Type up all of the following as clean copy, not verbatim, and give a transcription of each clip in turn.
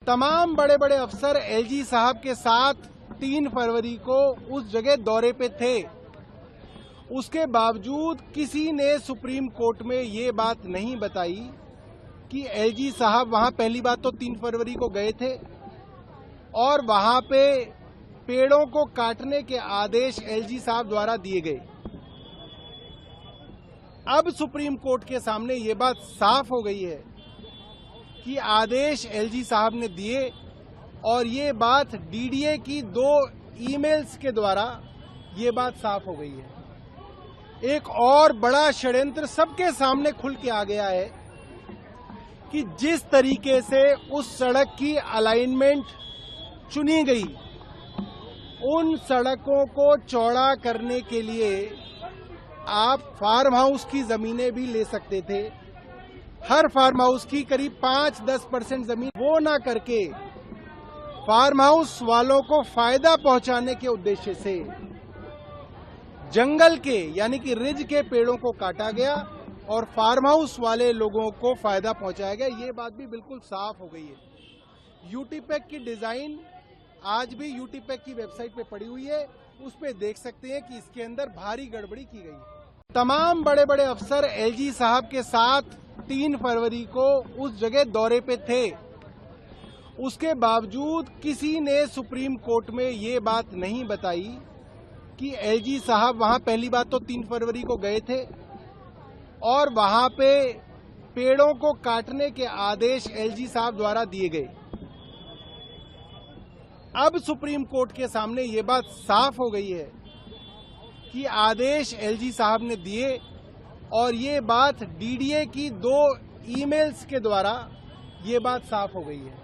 तमाम बड़े बड़े अफसर एलजी साहब के साथ 3 फरवरी को उस जगह दौरे पे थे। उसके बावजूद किसी ने सुप्रीम कोर्ट में ये बात नहीं बताई कि एलजी साहब वहां पहली बात तो 3 फरवरी को गए थे और वहां पे पेड़ों को काटने के आदेश एलजी साहब द्वारा दिए गए। अब सुप्रीम कोर्ट के सामने ये बात साफ हो गई है कि आदेश एलजी साहब ने दिए और ये बात डीडीए की 2 ईमेल्स के द्वारा ये बात साफ हो गई है। एक और बड़ा षड्यंत्र सबके सामने खुल के आ गया है कि जिस तरीके से उस सड़क की अलाइनमेंट चुनी गई, उन सड़कों को चौड़ा करने के लिए आप फार्म हाउस की जमीनें भी ले सकते थे। हर फार्म हाउस की करीब 5-10% जमीन वो ना करके फार्म हाउस वालों को फायदा पहुंचाने के उद्देश्य से जंगल के यानी कि रिज के पेड़ों को काटा गया और फार्म हाउस वाले लोगों को फायदा पहुंचाया गया। ये बात भी बिल्कुल साफ हो गई है। यूटीपैक की डिजाइन आज भी यूटीपैक की वेबसाइट पे पड़ी हुई है, उस पे देख सकते हैं कि इसके अंदर भारी गड़बड़ी की गई है। तमाम बड़े बड़े अफसर एलजी साहब के साथ 3 फरवरी को उस जगह दौरे पे थे। उसके बावजूद किसी ने सुप्रीम कोर्ट में ये बात नहीं बताई कि एलजी साहब वहां पहली बात तो 3 फरवरी को गए थे और वहां पे पेड़ों को काटने के आदेश एलजी साहब द्वारा दिए गए। अब सुप्रीम कोर्ट के सामने ये बात साफ हो गई है कि आदेश एलजी साहब ने दिए और ये बात डीडीए की 2 ईमेल्स के द्वारा ये बात साफ हो गई है।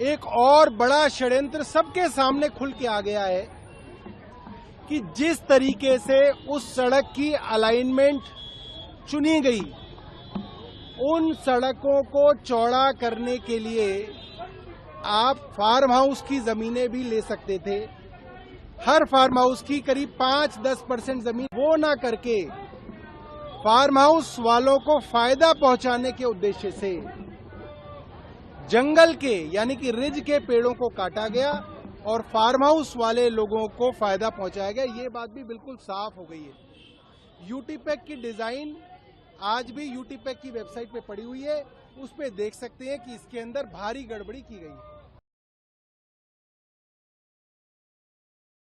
एक और बड़ा षड्यंत्र सबके सामने खुल के आ गया है कि जिस तरीके से उस सड़क की अलाइनमेंट चुनी गई, उन सड़कों को चौड़ा करने के लिए आप फार्म हाउस की जमीनें भी ले सकते थे। हर फार्म हाउस की करीब 5-10% जमीन वो ना करके फार्म हाउस वालों को फायदा पहुंचाने के उद्देश्य से जंगल के यानी कि रिज के पेड़ों को काटा गया और फार्म हाउस वाले लोगों को फायदा पहुंचाया गया। ये बात भी बिल्कुल साफ हो गई है। यूटीपैक की डिजाइन आज भी यूटीपैक की वेबसाइट पे पड़ी हुई है, उस पे देख सकते हैं कि इसके अंदर भारी गड़बड़ी की गई है।